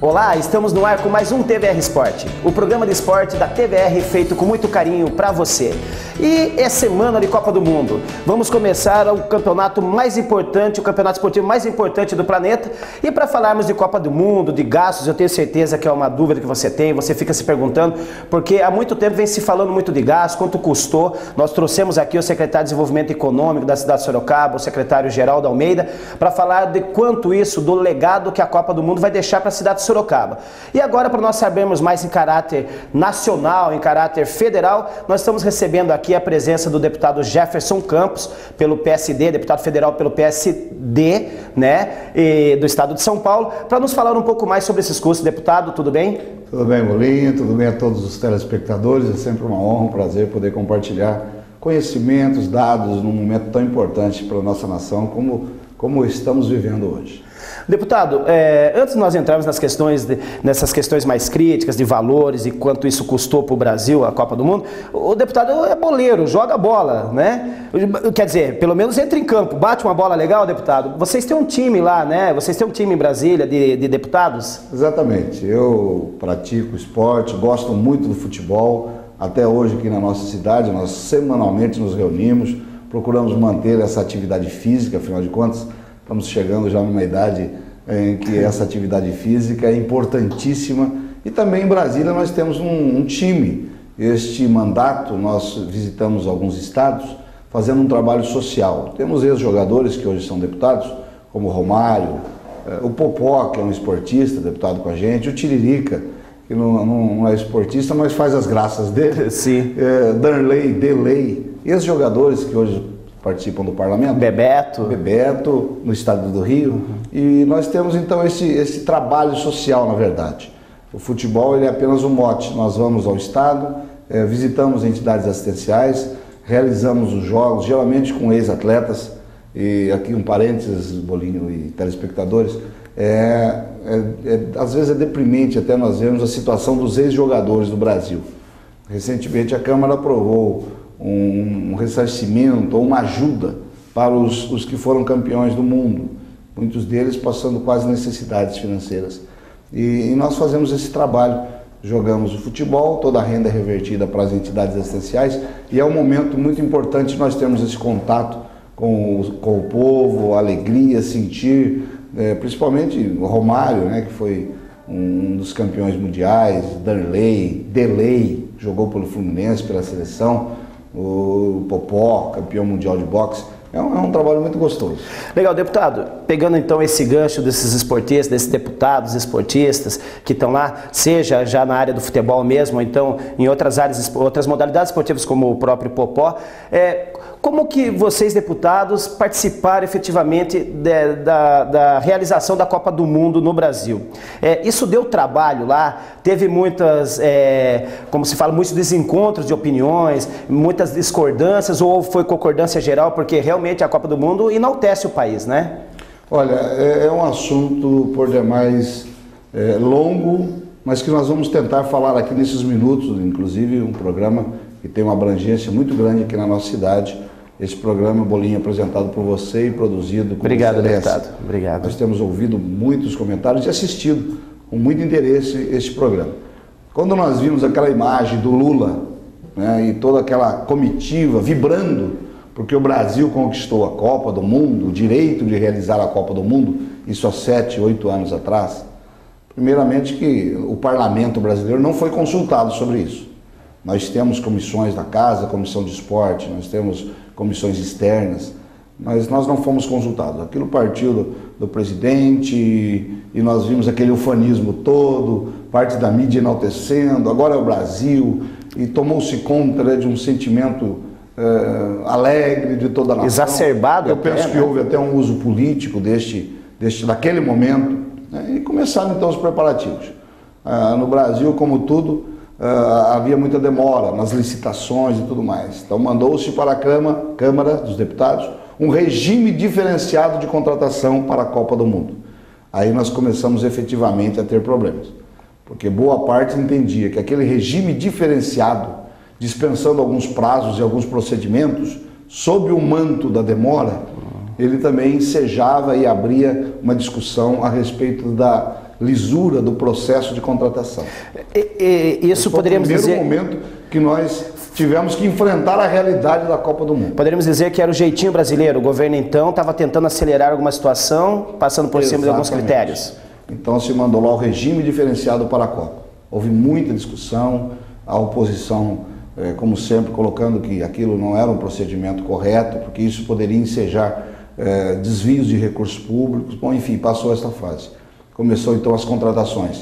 Olá, estamos no ar com mais um TVR Esporte, o programa de esporte da TVR feito com muito carinho para você. E é semana de Copa do Mundo. Vamos começar o campeonato mais importante, o campeonato esportivo mais importante do planeta. E para falarmos de Copa do Mundo, de gastos, eu tenho certeza que é uma dúvida que você tem, você fica se perguntando, porque há muito tempo vem se falando muito de gastos, quanto custou. Nós trouxemos aqui o secretário de Desenvolvimento Econômico da cidade de Sorocaba, o secretário Geraldo Almeida, para falar de quanto isso, do legado que a Copa do Mundo vai deixar para a cidade de Sorocaba. E agora, para nós sabermos mais em caráter nacional, em caráter federal, nós estamos recebendo aqui a presença do deputado Jefferson Campos, pelo PSD, deputado federal pelo PSD, né, do estado de São Paulo, para nos falar um pouco mais sobre esses custos. Deputado, tudo bem? Tudo bem, Bolinha, tudo bem a todos os telespectadores. É sempre uma honra, um prazer poder compartilhar conhecimentos, dados num momento tão importante para a nossa nação como estamos vivendo hoje. Deputado, antes de nós entrarmos nessas questões mais críticas de valores e quanto isso custou para o Brasil, a Copa do Mundo, o deputado é boleiro, joga bola, né? Quer dizer, pelo menos entra em campo, bate uma bola legal, deputado. Vocês têm um time lá, né? Vocês têm um time em Brasília de deputados? Exatamente, eu pratico esporte, gosto muito do futebol. Até hoje aqui na nossa cidade, nós semanalmente nos reunimos, procuramos manter essa atividade física, afinal de contas, estamos chegando já numa idade em que essa atividade física é importantíssima. E também em Brasília nós temos um time. Este mandato nós visitamos alguns estados fazendo um trabalho social. Temos ex-jogadores que hoje são deputados, como o Romário, o Popó, que é um esportista, deputado com a gente, o Tiririca, que não é esportista, mas faz as graças dele. Sim. Darley, Delay, ex-jogadores que hoje participam do parlamento. Bebeto, no estado do Rio. E nós temos então esse trabalho social, na verdade. O futebol ele é apenas um mote. Nós vamos ao estado, visitamos entidades assistenciais, realizamos os jogos, geralmente com ex-atletas. E aqui um parênteses, Bolinho e telespectadores, às vezes é deprimente até nós vermos a situação dos ex-jogadores do Brasil. Recentemente a Câmara aprovou um ressarcimento ou uma ajuda para os que foram campeões do mundo, muitos deles passando quase necessidades financeiras. E nós fazemos esse trabalho, jogamos o futebol, toda a renda é revertida para as entidades assistenciais e é um momento muito importante nós termos esse contato com o povo, a alegria, sentir, principalmente o Romário, né, que foi um dos campeões mundiais, Darley, Delay, jogou pelo Fluminense, pela seleção, o Popó, campeão mundial de boxe. É um trabalho muito gostoso. Legal, deputado, pegando então esse gancho desses esportistas, desses deputados esportistas que estão lá, seja já na área do futebol mesmo, ou então em outras áreas, outras modalidades esportivas como o próprio Popó, como que vocês, deputados, participaram efetivamente da realização da Copa do Mundo no Brasil? Isso deu trabalho lá? Teve muitas, como se fala, muitos desencontros de opiniões, muitas discordâncias, ou foi concordância geral? Porque realmente a Copa do Mundo enaltece o país, né? Olha, é um assunto por demais longo, mas que nós vamos tentar falar aqui nesses minutos, inclusive um programa que tem uma abrangência muito grande aqui na nossa cidade. Esse programa, Bolinha, apresentado por você e produzido com Obrigado, deputado. Obrigado. Nós temos ouvido muitos comentários e assistido com muito interesse este programa. Quando nós vimos aquela imagem do Lula, né, e toda aquela comitiva vibrando, porque o Brasil conquistou a Copa do Mundo, o direito de realizar a Copa do Mundo, isso há 7, 8 anos atrás, primeiramente que o parlamento brasileiro não foi consultado sobre isso. Nós temos comissões da casa, comissão de esporte, nós temos comissões externas, mas nós não fomos consultados. Aquilo partiu do presidente e nós vimos aquele ufanismo todo, parte da mídia enaltecendo, agora é o Brasil, e tomou-se conta, né, de um sentimento alegre de toda a nação. Exacerbado. Eu penso que houve até um uso político daquele momento, né, e começaram então os preparativos. No Brasil, como tudo, havia muita demora nas licitações e tudo mais. Então mandou-se para a Câmara dos Deputados um regime diferenciado de contratação para a Copa do Mundo. Aí nós começamos efetivamente a ter problemas, porque boa parte entendia que aquele regime diferenciado, dispensando alguns prazos e alguns procedimentos, sob o manto da demora, ele também ensejava e abria uma discussão a respeito da lisura do processo de contratação. Isso poderíamos dizer... Foi o primeiro momento que nós tivemos que enfrentar a realidade da Copa do Mundo. Poderíamos dizer que era o jeitinho brasileiro. O governo, então, estava tentando acelerar alguma situação, passando por cima de alguns critérios. Então se mandou lá o regime diferenciado para a Copa. Houve muita discussão, a oposição, como sempre, colocando que aquilo não era um procedimento correto, porque isso poderia ensejar desvios de recursos públicos. Bom, enfim, passou esta fase. Começou então as contratações,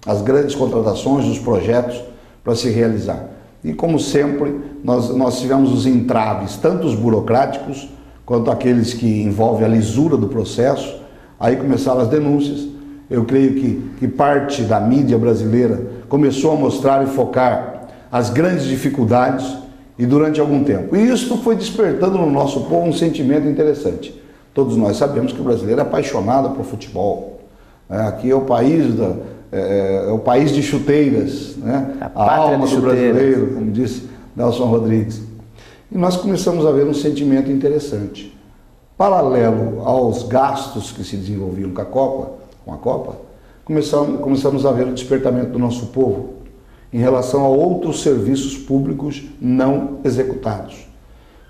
as grandes contratações, os projetos para se realizar. E como sempre, nós tivemos os entraves, tanto os burocráticos, quanto aqueles que envolvem a lisura do processo. Aí começaram as denúncias. Eu creio que parte da mídia brasileira começou a mostrar e focar as grandes dificuldades e durante algum tempo. E isso foi despertando no nosso povo um sentimento interessante. Todos nós sabemos que o brasileiro é apaixonado por futebol. Aqui é o país de chuteiras, né? A alma do brasileiro, como disse Nelson Rodrigues. E nós começamos a ver um sentimento interessante. Paralelo aos gastos que se desenvolviam com a Copa, começamos a ver o despertamento do nosso povo em relação a outros serviços públicos não executados,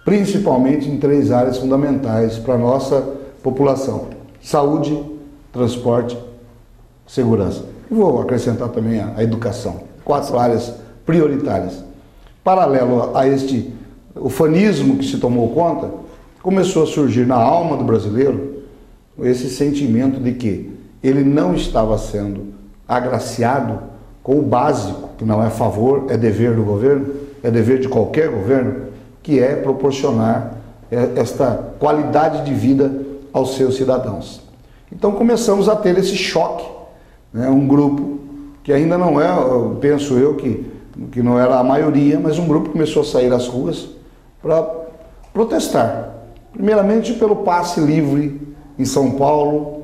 principalmente em 3 áreas fundamentais para a nossa população: saúde, transporte, segurança. E vou acrescentar também a educação. 4 áreas prioritárias. Paralelo a este ufanismo que se tomou conta, começou a surgir na alma do brasileiro esse sentimento de que ele não estava sendo agraciado com o básico, que não é favor, é dever do governo, é dever de qualquer governo, que é proporcionar esta qualidade de vida aos seus cidadãos. Então começamos a ter esse choque, né? Um grupo que ainda não é, penso eu, que não era a maioria, mas um grupo começou a sair às ruas para protestar. Primeiramente pelo passe livre em São Paulo,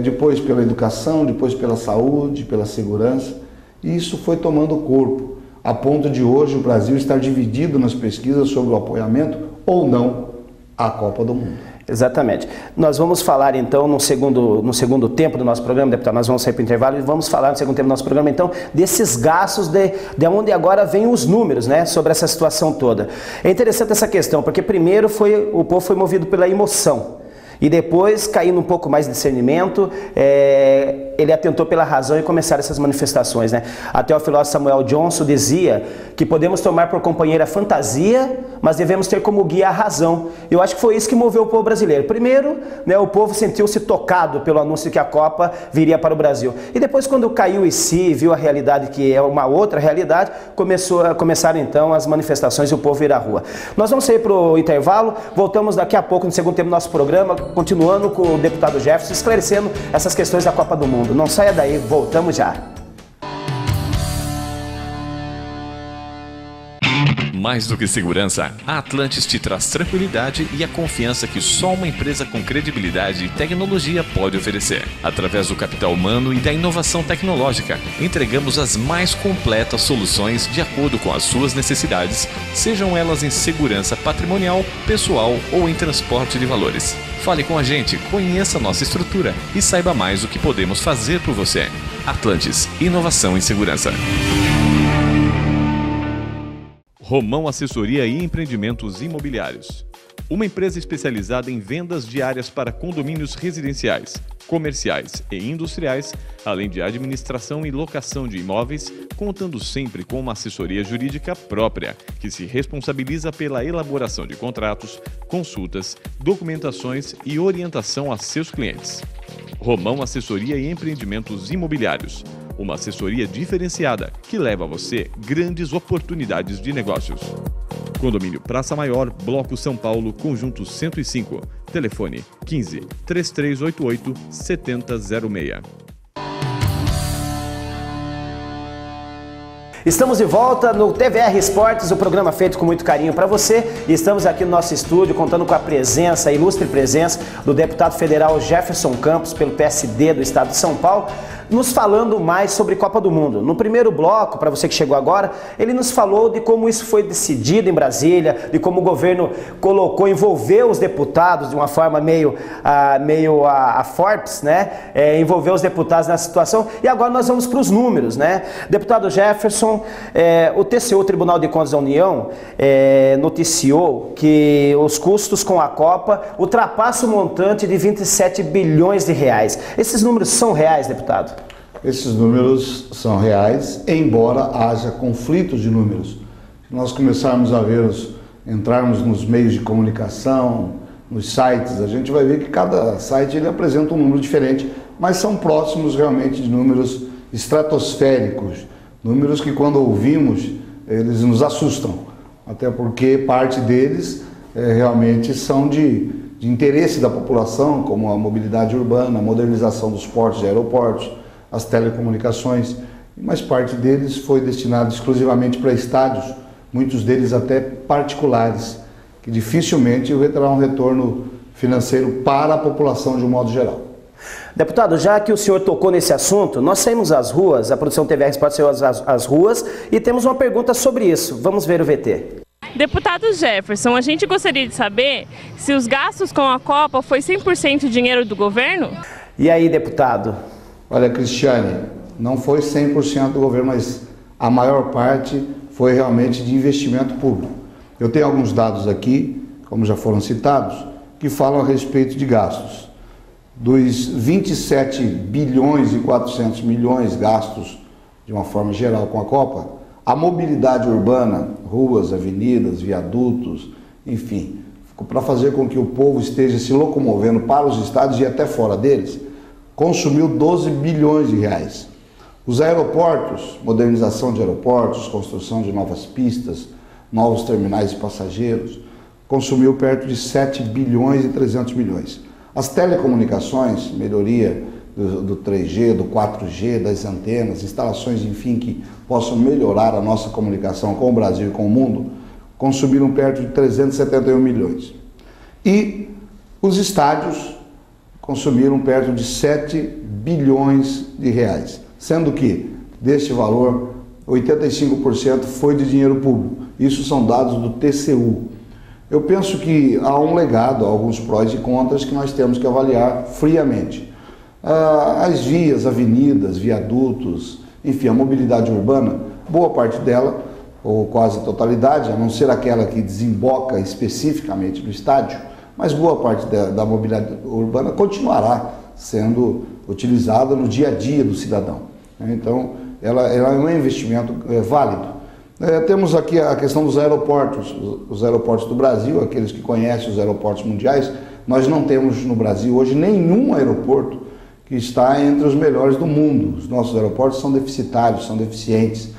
depois pela educação, depois pela saúde, pela segurança, e isso foi tomando corpo, a ponto de hoje o Brasil estar dividido nas pesquisas sobre o apoiamento ou não à Copa do Mundo. Exatamente. Nós vamos falar então no segundo tempo do nosso programa, deputado, nós vamos sair para o intervalo e vamos falar no segundo tempo do nosso programa então desses gastos, de onde agora vêm os números, né, sobre essa situação toda. É interessante essa questão, porque primeiro o povo foi movido pela emoção. E depois, caindo um pouco mais de discernimento, ele atentou pela razão e começaram essas manifestações, né? Até o filósofo Samuel Johnson dizia que podemos tomar por companheira a fantasia, mas devemos ter como guia a razão. Eu acho que foi isso que moveu o povo brasileiro. Primeiro, né, o povo sentiu-se tocado pelo anúncio de que a Copa viria para o Brasil. E depois, quando caiu em si, viu a realidade que é uma outra realidade, começaram então as manifestações e o povo ir à rua. Nós vamos sair para o intervalo, voltamos daqui a pouco no segundo tempo do nosso programa, continuando com o deputado Jefferson, esclarecendo essas questões da Copa do Mundo. Não saia daí, voltamos já. Mais do que segurança, a Atlantis te traz tranquilidade e a confiança que só uma empresa com credibilidade e tecnologia pode oferecer. Através do capital humano e da inovação tecnológica, entregamos as mais completas soluções de acordo com as suas necessidades, sejam elas em segurança patrimonial, pessoal ou em transporte de valores. Fale com a gente, conheça nossa estrutura e saiba mais o que podemos fazer por você. Atlantis, inovação em segurança. Romão Assessoria e Empreendimentos Imobiliários. Uma empresa especializada em vendas de áreas para condomínios residenciais, comerciais e industriais, além de administração e locação de imóveis, contando sempre com uma assessoria jurídica própria, que se responsabiliza pela elaboração de contratos, consultas, documentações e orientação a seus clientes. Romão Assessoria e Empreendimentos Imobiliários. Uma assessoria diferenciada que leva a você grandes oportunidades de negócios. Condomínio Praça Maior, Bloco São Paulo, Conjunto 105. Telefone 15 3388 7006. Estamos de volta no TVR Esportes, o programa feito com muito carinho para você. E estamos aqui no nosso estúdio contando com a ilustre presença do deputado federal Jefferson Campos, pelo PSD do estado de São Paulo. nos falando mais sobre Copa do Mundo. No primeiro bloco, para você que chegou agora, ele nos falou de como isso foi decidido em Brasília, de como o governo envolveu os deputados de uma forma meio a Forbes, né? Envolveu os deputados nessa situação. E agora nós vamos para os números, né? Deputado Jefferson, o TCU, Tribunal de Contas da União, noticiou que os custos com a Copa ultrapassam o montante de 27 bilhões de reais. Esses números são reais, deputado? Esses números são reais, embora haja conflitos de números. Se nós começarmos a entrarmos nos meios de comunicação, nos sites, a gente vai ver que cada site ele apresenta um número diferente, mas são próximos realmente de números estratosféricos, números que quando ouvimos, eles nos assustam, até porque parte deles realmente são de interesse da população, como a mobilidade urbana, a modernização dos portos e aeroportos, as telecomunicações, mas parte deles foi destinado exclusivamente para estádios, muitos deles até particulares, que dificilmente terá um retorno financeiro para a população de um modo geral. Deputado, já que o senhor tocou nesse assunto, nós saímos às ruas, a produção TVR Sport saiu às ruas e temos uma pergunta sobre isso. Vamos ver o VT. Deputado Jefferson, a gente gostaria de saber se os gastos com a Copa foi 100% dinheiro do governo? E aí, deputado? Olha, Cristiane, não foi 100% do governo, mas a maior parte foi realmente de investimento público. Eu tenho alguns dados aqui, como já foram citados, que falam a respeito de gastos. Dos 27 bilhões e 400 milhões gastos de uma forma geral com a Copa, a mobilidade urbana, ruas, avenidas, viadutos, enfim, para fazer com que o povo esteja se locomovendo para os estádios e até fora deles, consumiu 12 bilhões de reais. Os aeroportos, modernização de aeroportos, construção de novas pistas, novos terminais de passageiros, consumiu perto de 7 bilhões e 300 milhões. As telecomunicações, melhoria do 3G, do 4G, das antenas, instalações, enfim, que possam melhorar a nossa comunicação com o Brasil e com o mundo, consumiram perto de 371 milhões. E os estádios consumiram perto de 7 bilhões de reais, sendo que, deste valor, 85% foi de dinheiro público. Isso são dados do TCU. Eu penso que há um legado, há alguns prós e contras que nós temos que avaliar friamente. As vias, avenidas, viadutos, enfim, a mobilidade urbana, boa parte dela, ou quase a totalidade, a não ser aquela que desemboca especificamente no estádio, mas boa parte da mobilidade urbana continuará sendo utilizada no dia a dia do cidadão. Então, ela é um investimento válido. Temos aqui a questão dos aeroportos, os aeroportos do Brasil, aqueles que conhecem os aeroportos mundiais. Nós não temos no Brasil hoje nenhum aeroporto que está entre os melhores do mundo. Os nossos aeroportos são deficitários, são deficientes.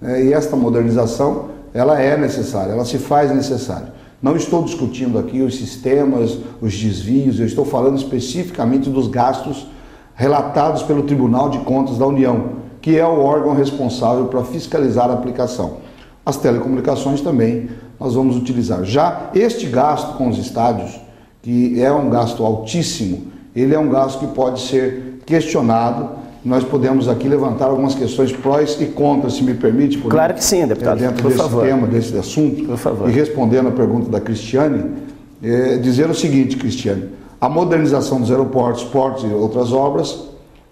E esta modernização, ela é necessária, ela se faz necessária. Não estou discutindo aqui os sistemas, os desvios, eu estou falando especificamente dos gastos relatados pelo Tribunal de Contas da União, que é o órgão responsável para fiscalizar a aplicação. As telecomunicações também nós vamos utilizar. Já este gasto com os estádios, que é um gasto altíssimo, ele é um gasto que pode ser questionado. Nós podemos aqui levantar algumas questões prós e contras, se me permite. Claro que sim, deputado. Dentro desse tema, desse assunto. Por favor. E respondendo a pergunta da Cristiane, dizer o seguinte, Cristiane, a modernização dos aeroportos, portos e outras obras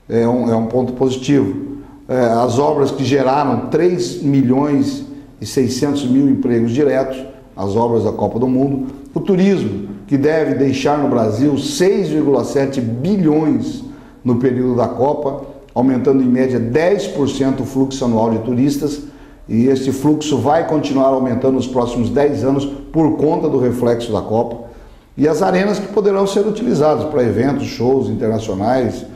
é um ponto positivo. As obras que geraram 3 milhões e 600 mil empregos diretos, as obras da Copa do Mundo, o turismo, que deve deixar no Brasil 6,7 bilhões no período da Copa, aumentando em média 10% o fluxo anual de turistas, e esse fluxo vai continuar aumentando nos próximos 10 anos por conta do reflexo da Copa, e as arenas que poderão ser utilizadas para eventos, shows internacionais,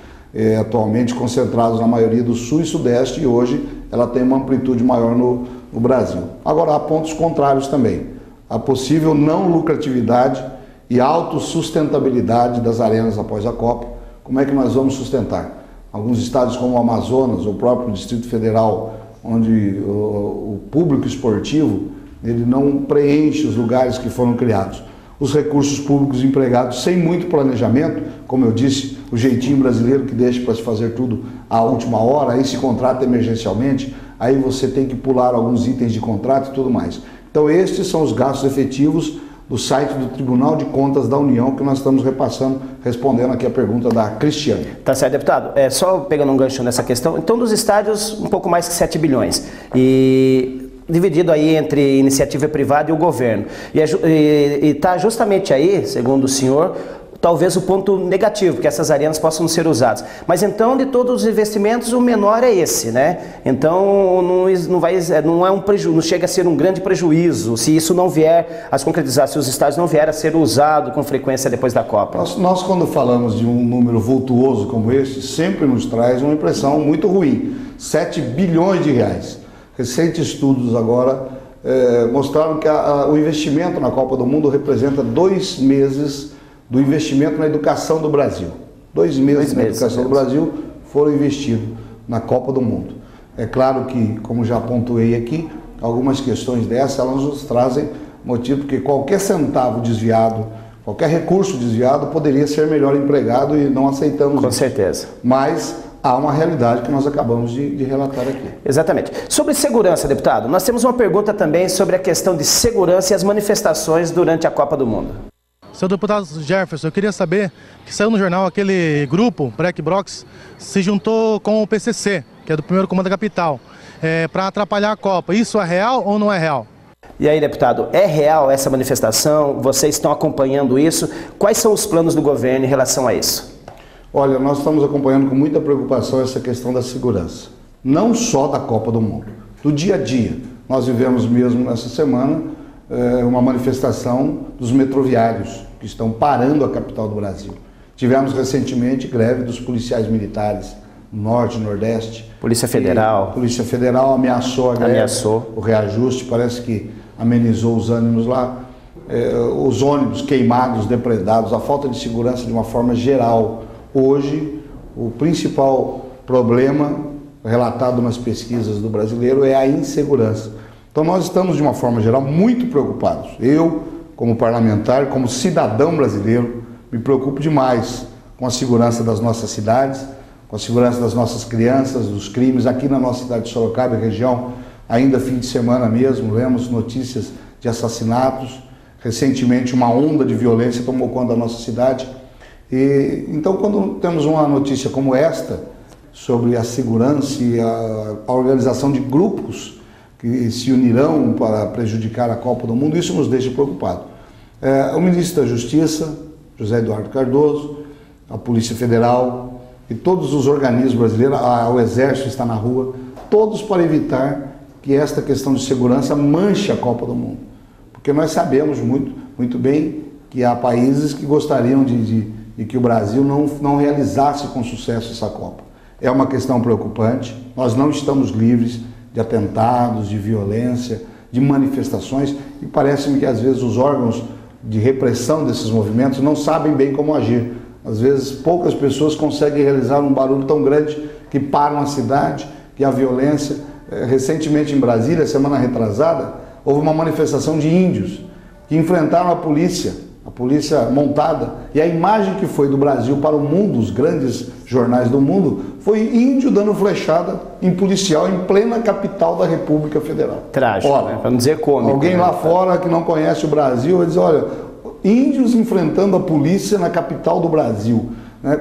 atualmente concentrados na maioria do Sul e Sudeste, e hoje ela tem uma amplitude maior no Brasil. Agora, há pontos contrários também. A possível não lucratividade e autossustentabilidade das arenas após a Copa. Como é que nós vamos sustentar? Alguns estados como o Amazonas, o próprio Distrito Federal, onde o público esportivo ele não preenche os lugares que foram criados. Os recursos públicos empregados sem muito planejamento, como eu disse, o jeitinho brasileiro que deixa para se fazer tudo à última hora, aí se contrata emergencialmente, aí você tem que pular alguns itens de contrato e tudo mais. Então estes são os gastos efetivos do site do Tribunal de Contas da União que nós estamos repassando, respondendo aqui a pergunta da Cristiane. Tá certo, deputado. Só pegando um gancho nessa questão, então dos estádios um pouco mais que 7 bilhões. E dividido aí entre iniciativa privada e o governo. E está justamente aí, segundo o senhor, talvez o ponto negativo, que essas arenas possam ser usadas. Mas então, de todos os investimentos, o menor é esse, né? Então, não chega a ser um grande prejuízo se isso não vier a se concretizar, se os estádios não vierem a ser usados com frequência depois da Copa. Nós, quando falamos de um número vultuoso como este, sempre nos traz uma impressão muito ruim. 7 bilhões de reais. Recentes estudos agora mostraram que o investimento na Copa do Mundo representa 2 meses do investimento na educação do Brasil. 2 meses na educação do Brasil foram investidos na Copa do Mundo. É claro que, como já pontuei aqui, algumas questões dessas elas nos trazem motivo, porque qualquer centavo desviado, qualquer recurso desviado poderia ser melhor empregado e não aceitamos isso. Com certeza. Mas há uma realidade que nós acabamos de relatar aqui. Exatamente. Sobre segurança, deputado, nós temos uma pergunta também sobre a questão de segurança e as manifestações durante a Copa do Mundo. Seu deputado Jefferson, eu queria saber que saiu no jornal aquele grupo, Black Blocs, se juntou com o PCC, que é do primeiro comando da capital, para atrapalhar a Copa. Isso é real ou não é real? E aí, deputado, é real essa manifestação? Vocês estão acompanhando isso? Quais são os planos do governo em relação a isso? Olha, nós estamos acompanhando com muita preocupação essa questão da segurança. Não só da Copa do Mundo, do dia a dia. Nós vivemos mesmo nessa semana uma manifestação dos metroviários que estão parando a capital do Brasil. Tivemos recentemente greve dos policiais militares no Norte e Nordeste. Polícia Federal. A Polícia Federal ameaçou a greve, o reajuste, parece que amenizou os ânimos lá. Os ônibus queimados, depredados, a falta de segurança de uma forma geral. Hoje, o principal problema relatado nas pesquisas do brasileiro é a insegurança. Então nós estamos, de uma forma geral, muito preocupados. Eu, como parlamentar, como cidadão brasileiro, me preocupo demais com a segurança das nossas cidades, com a segurança das nossas crianças, dos crimes. Aqui na nossa cidade de Sorocaba, região, ainda fim de semana mesmo, vemos notícias de assassinatos. Recentemente, uma onda de violência tomou conta da nossa cidade. Então, quando temos uma notícia como esta, sobre a segurança e a organização de grupos que se unirão para prejudicar a Copa do Mundo, isso nos deixa preocupados. O ministro da Justiça, José Eduardo Cardoso, a Polícia Federal e todos os organismos brasileiros, o Exército está na rua, todos para evitar que esta questão de segurança manche a Copa do Mundo. Porque nós sabemos muito bem que há países que gostariam de que o Brasil não realizasse com sucesso essa Copa. É uma questão preocupante, nós não estamos livres de atentados, de violência, de manifestações, e parece-me que às vezes os órgãos de repressão desses movimentos não sabem bem como agir. Às vezes poucas pessoas conseguem realizar um barulho tão grande que param a cidade, que a violência. Recentemente em Brasília, semana retrasada, houve uma manifestação de índios que enfrentaram a polícia montada, e a imagem que foi do Brasil para o mundo, os grandes jornais do mundo, foi índio dando flechada em policial em plena capital da República Federal. Trágico, olha, para não dizer cômico. Alguém lá fora que não conhece o Brasil vai dizer, olha, índios enfrentando a polícia na capital do Brasil.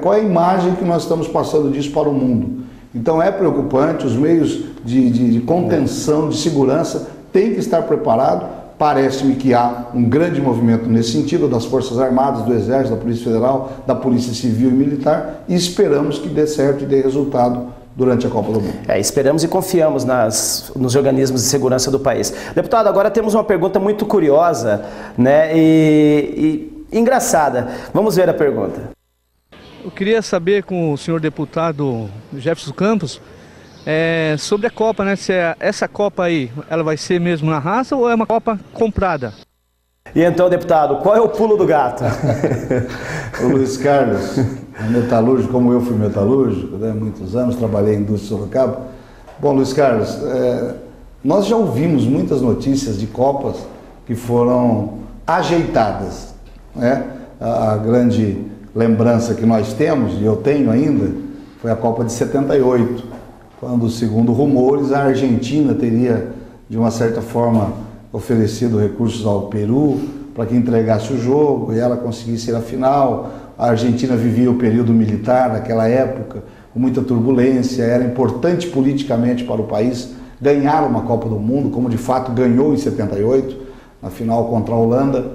Qual é a imagem que nós estamos passando disso para o mundo? Então é preocupante, os meios de contenção, de segurança têm que estar preparados. Parece-me que há um grande movimento nesse sentido, das Forças Armadas, do Exército, da Polícia Federal, da Polícia Civil e Militar, e esperamos que dê certo e dê resultado durante a Copa do Mundo. Esperamos e confiamos nos organismos de segurança do país. Deputado, agora temos uma pergunta muito curiosa, né, e engraçada. Vamos ver a pergunta. Eu queria saber com o senhor deputado Jefferson Campos, sobre a Copa, né? Se essa Copa aí, ela vai ser mesmo na raça ou é uma Copa comprada? E então, deputado, qual é o pulo do gato? O Luiz Carlos, metalúrgico, como eu fui metalúrgico, muitos anos, trabalhei em indústria Sorocaba. Bom, Luiz Carlos, nós já ouvimos muitas notícias de Copas que foram ajeitadas, né? A grande lembrança que nós temos, e eu tenho ainda, foi a Copa de 78, quando, segundo rumores, a Argentina teria, de uma certa forma, oferecido recursos ao Peru para que entregasse o jogo e ela conseguisse ir à final. A Argentina vivia o período militar naquela época, com muita turbulência, era importante politicamente para o país ganhar uma Copa do Mundo, como de fato ganhou em 78, na final contra a Holanda.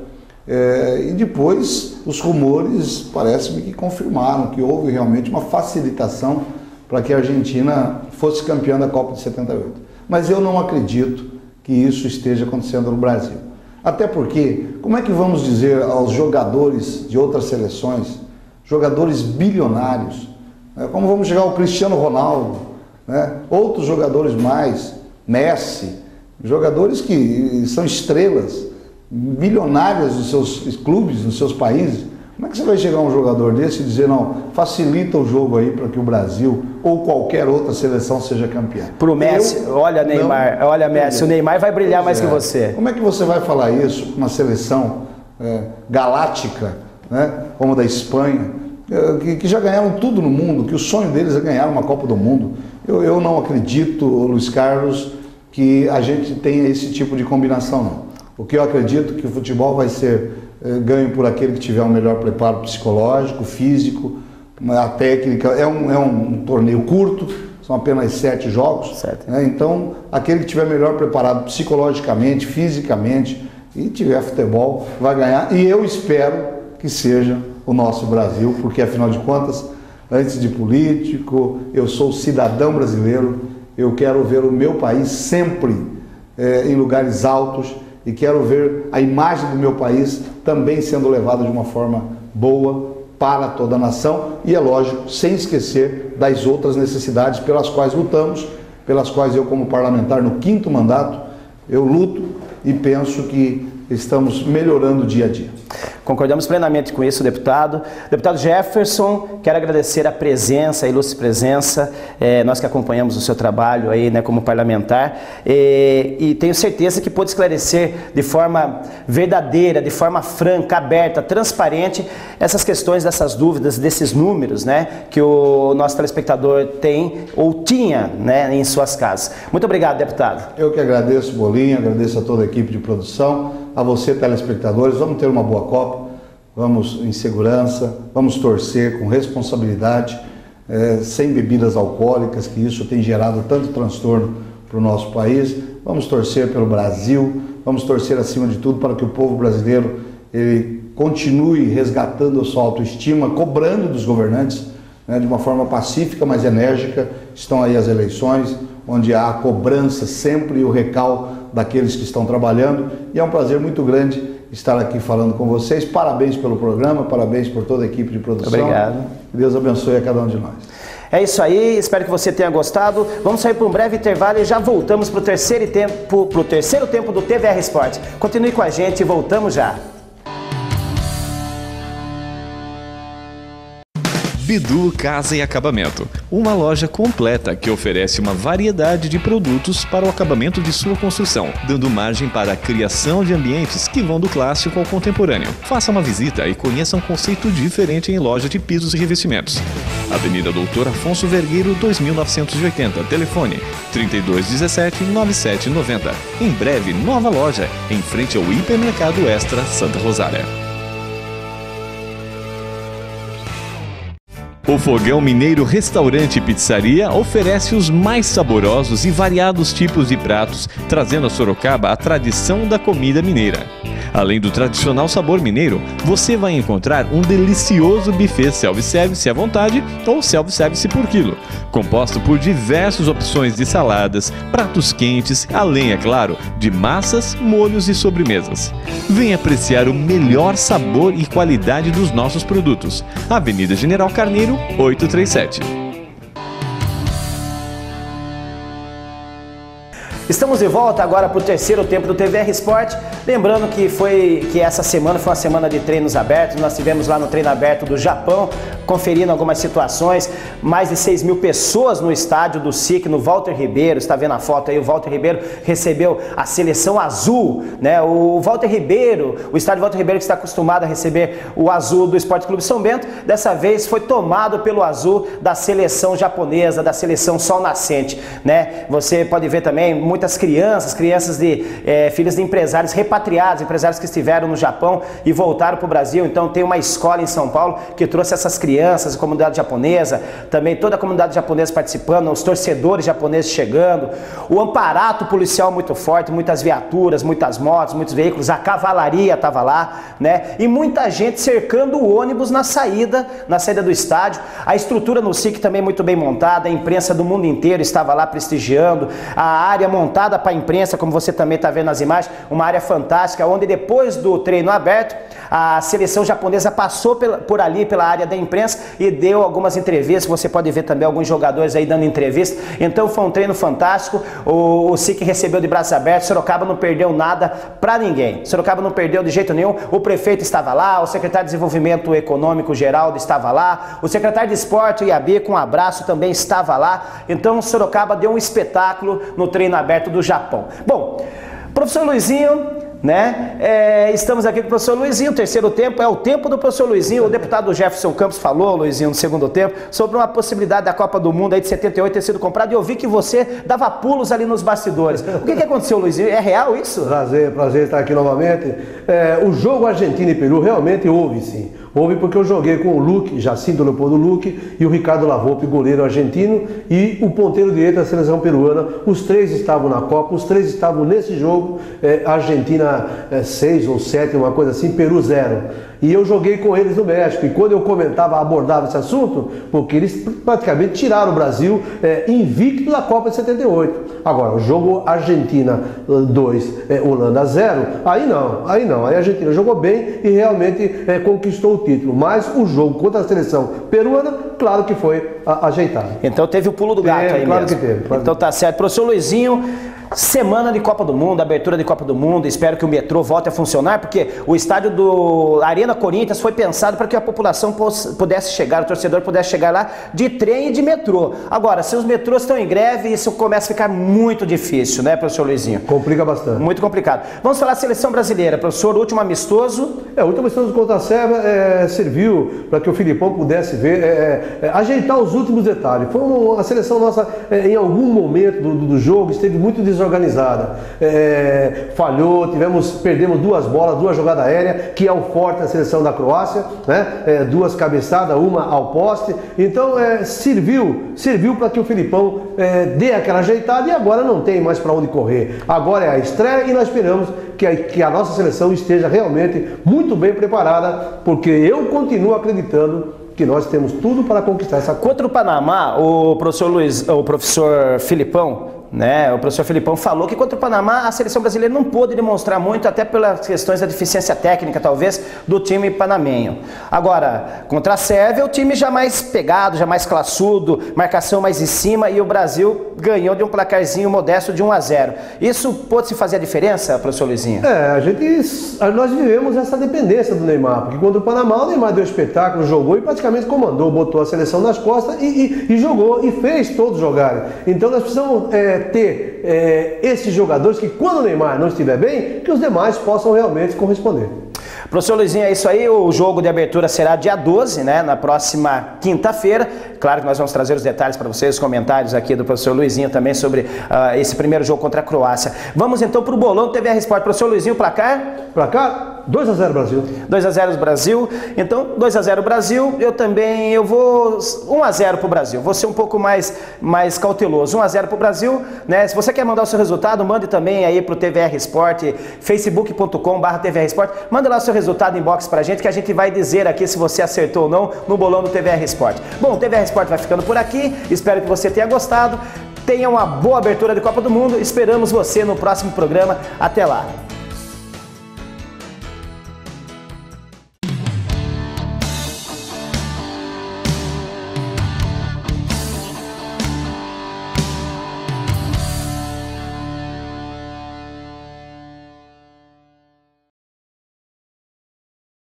E depois os rumores parece-me que confirmaram que houve realmente uma facilitação para que a Argentina fosse campeã da Copa de 78. Mas eu não acredito que isso esteja acontecendo no Brasil. Até porque, como é que vamos dizer aos jogadores de outras seleções, jogadores bilionários, né, como vamos chegar ao Cristiano Ronaldo, né, outros jogadores mais, Messi, jogadores que são estrelas, bilionárias nos seus clubes, nos seus países. Como é que você vai chegar a um jogador desse e dizer, não, facilita o jogo aí para que o Brasil ou qualquer outra seleção seja campeã? Pro Messi, olha Neymar, olha Messi, o Neymar vai brilhar mais que você. Como é que você vai falar isso para uma seleção galáctica, né, como a da Espanha, que já ganharam tudo no mundo, que o sonho deles é ganhar uma Copa do Mundo? Eu não acredito, Luiz Carlos, que a gente tenha esse tipo de combinação, não. O que eu acredito que o futebol vai ser ganho por aquele que tiver um melhor preparo psicológico, físico, a técnica. É um torneio curto, são apenas 7 jogos, né? Então aquele que tiver melhor preparado psicologicamente, fisicamente e tiver futebol vai ganhar, e eu espero que seja o nosso Brasil, porque afinal de contas, antes de político, eu sou cidadão brasileiro, eu quero ver o meu país sempre em lugares altos, e quero ver a imagem do meu país também sendo levada de uma forma boa para toda a nação e, é lógico, sem esquecer das outras necessidades pelas quais lutamos, pelas quais eu, como parlamentar, no 5º mandato, eu luto e penso que estamos melhorando dia a dia. Concordamos plenamente com isso, deputado. Deputado Jefferson, quero agradecer a presença, a ilustre presença, nós que acompanhamos o seu trabalho aí, né, como parlamentar, e tenho certeza que pôde esclarecer de forma verdadeira, de forma franca, aberta, transparente, essas questões, dessas dúvidas, desses números, né, que o nosso telespectador tem ou tinha, né, em suas casas. Muito obrigado, deputado. Eu que agradeço, Bolinha, agradeço a toda a equipe de produção, a você, telespectadores. Vamos ter uma boa Copa, vamos em segurança, vamos torcer com responsabilidade, sem bebidas alcoólicas, que isso tem gerado tanto transtorno para o nosso país. Vamos torcer pelo Brasil, vamos torcer acima de tudo para que o povo brasileiro ele continue resgatando a sua autoestima, cobrando dos governantes, né, de uma forma pacífica, mas enérgica. Estão aí as eleições, onde há a cobrança sempre e o recal daqueles que estão trabalhando, e é um prazer muito grande estar aqui falando com vocês. Parabéns pelo programa, parabéns por toda a equipe de produção. Obrigado. Deus abençoe a cada um de nós. É isso aí, espero que você tenha gostado. Vamos sair para um breve intervalo e já voltamos para o terceiro tempo do TVR Esporte. Continue com a gente e voltamos já. Bidu Casa e Acabamento, uma loja completa que oferece uma variedade de produtos para o acabamento de sua construção, dando margem para a criação de ambientes que vão do clássico ao contemporâneo. Faça uma visita e conheça um conceito diferente em loja de pisos e revestimentos. Avenida Doutor Afonso Vergueiro, 2980, telefone 3217-9790. Em breve, nova loja, em frente ao Hipermercado Extra Santa Rosália. O Fogão Mineiro Restaurante e Pizzaria oferece os mais saborosos e variados tipos de pratos, trazendo a Sorocaba a tradição da comida mineira. Além do tradicional sabor mineiro, você vai encontrar um delicioso buffet self-service à vontade ou self-service por quilo, composto por diversas opções de saladas, pratos quentes, além, é claro, de massas, molhos e sobremesas. Venha apreciar o melhor sabor e qualidade dos nossos produtos. Avenida General Carneiro, 837. Estamos de volta agora para o terceiro tempo do TVR Sport. Lembrando que essa semana foi uma semana de treinos abertos. Nós tivemos lá no treino aberto do Japão, conferindo algumas situações. Mais de 6 mil pessoas no estádio do SIC, no Walter Ribeiro. Está vendo a foto aí? O Walter Ribeiro recebeu a seleção azul, né? O Walter Ribeiro, o estádio Walter Ribeiro, que está acostumado a receber o azul do Esporte Clube São Bento, dessa vez foi tomado pelo azul da seleção japonesa, da seleção Sol Nascente, né? Você pode ver também muitas crianças de filhos de empresários repatriados, empresários que estiveram no Japão e voltaram para o Brasil. Então tem uma escola em São Paulo que trouxe essas crianças, a comunidade japonesa, também toda a comunidade japonesa participando, os torcedores japoneses chegando, o amparato policial muito forte, muitas viaturas, muitas motos, muitos veículos, a cavalaria estava lá, né? E muita gente cercando o ônibus na saída do estádio. A estrutura no SIC também muito bem montada, a imprensa do mundo inteiro estava lá prestigiando, a área montada para a imprensa, como você também está vendo nas imagens, uma área fantástica, onde depois do treino aberto, a seleção japonesa passou por ali, pela área da imprensa e deu algumas entrevistas. Você pode ver também alguns jogadores aí dando entrevista. Então foi um treino fantástico, o SIC recebeu de braços abertos, Sorocaba não perdeu nada para ninguém, Sorocaba não perdeu de jeito nenhum. O prefeito estava lá, o secretário de Desenvolvimento Econômico Geraldo estava lá, o secretário de Esporte, o Iabi, com um abraço, também estava lá. Então Sorocaba deu um espetáculo no treino aberto do Japão. Bom, professor Luizinho, né? Estamos aqui com o professor Luizinho, terceiro tempo, é o tempo do professor Luizinho. O deputado Jefferson Campos falou, Luizinho, no segundo tempo, sobre uma possibilidade da Copa do Mundo aí de 78 ter sido comprada, e eu vi que você dava pulos ali nos bastidores. O que aconteceu, Luizinho? É real isso? Prazer estar aqui novamente. O jogo Argentina e Peru realmente houve, sim. Houve porque eu joguei com o Luque, Jacinto Leopoldo Luque, e o Ricardo Lavolpe, goleiro argentino, e o ponteiro direito da seleção peruana. Os três estavam na Copa, os três estavam nesse jogo. Argentina 6 ou 7, uma coisa assim, Peru 0. E eu joguei com eles no México, e quando eu abordava esse assunto, porque eles praticamente tiraram o Brasil invicto da Copa de 78. Agora, o jogo Argentina 2, Holanda 0, aí a Argentina jogou bem e realmente conquistou o título, mas o jogo contra a seleção peruana, claro que foi ajeitado. Então teve o pulo do gato aí claro mesmo. Que teve. Então tá certo. Professor Luizinho, semana de Copa do Mundo, abertura de Copa do Mundo, espero que o metrô volte a funcionar, porque o estádio do Arena Corinthians foi pensado para que a população pudesse chegar, o torcedor pudesse chegar lá de trem e de metrô. Agora, se os metrôs estão em greve, isso começa a ficar muito difícil, né, professor Luizinho? Complica bastante. Muito complicado. Vamos falar da seleção brasileira, professor, o último amistoso. O último amistoso contra a Sérvia serviu para que o Filipão pudesse ver, ajeitar os últimos detalhes. Foi a seleção nossa, em algum momento do jogo, esteve muito desorganizada, falhou, perdemos 2 bolas, 2 jogadas aéreas, que é o forte da seleção da Croácia, né? 2 cabeçadas, uma ao poste. Então serviu para que o Filipão dê aquela ajeitada, e agora não tem mais para onde correr. Agora é a estreia e nós esperamos que a nossa seleção esteja realmente muito bem preparada, porque eu continuo acreditando que nós temos tudo para conquistar essa Copa. Contra o Panamá, o professor Filipão, né? O professor Filipão falou que contra o Panamá a seleção brasileira não pôde demonstrar muito, até pelas questões da deficiência técnica, talvez, do time panamenho. Agora, contra a Sérvia, o time já mais pegado, já mais classudo, marcação mais em cima, e o Brasil ganhou de um placarzinho modesto de 1-0. Isso pôde se fazer a diferença, professor Luizinho? Nós vivemos essa dependência do Neymar, porque contra o Panamá, o Neymar deu espetáculo, jogou e praticamente comandou, botou a seleção nas costas e jogou, e fez todos jogarem. Então nós precisamos ter esses jogadores que, quando o Neymar não estiver bem, que os demais possam realmente corresponder. Professor Luizinho, é isso aí. O jogo de abertura será dia 12, né, na próxima quinta-feira. Claro que nós vamos trazer os detalhes para vocês, os comentários aqui do professor Luizinho também sobre esse primeiro jogo contra a Croácia. Vamos então para o bolão do TVR Sport. Professor Luizinho, placar? Placar? 2-0 Brasil. 2-0 Brasil. Então, 2-0 Brasil. Eu vou 1-0 para o Brasil. Vou ser um pouco mais cauteloso. 1-0 para o Brasil, né? Se você quer mandar o seu resultado, mande também aí para o TVR Sport, facebook.com/TVR Sport. Manda lá o seu resultado em box para a gente, que a gente vai dizer aqui se você acertou ou não no bolão do TVR Sport. Bom, o TVR Sport vai ficando por aqui. Espero que você tenha gostado. Tenha uma boa abertura de Copa do Mundo. Esperamos você no próximo programa. Até lá.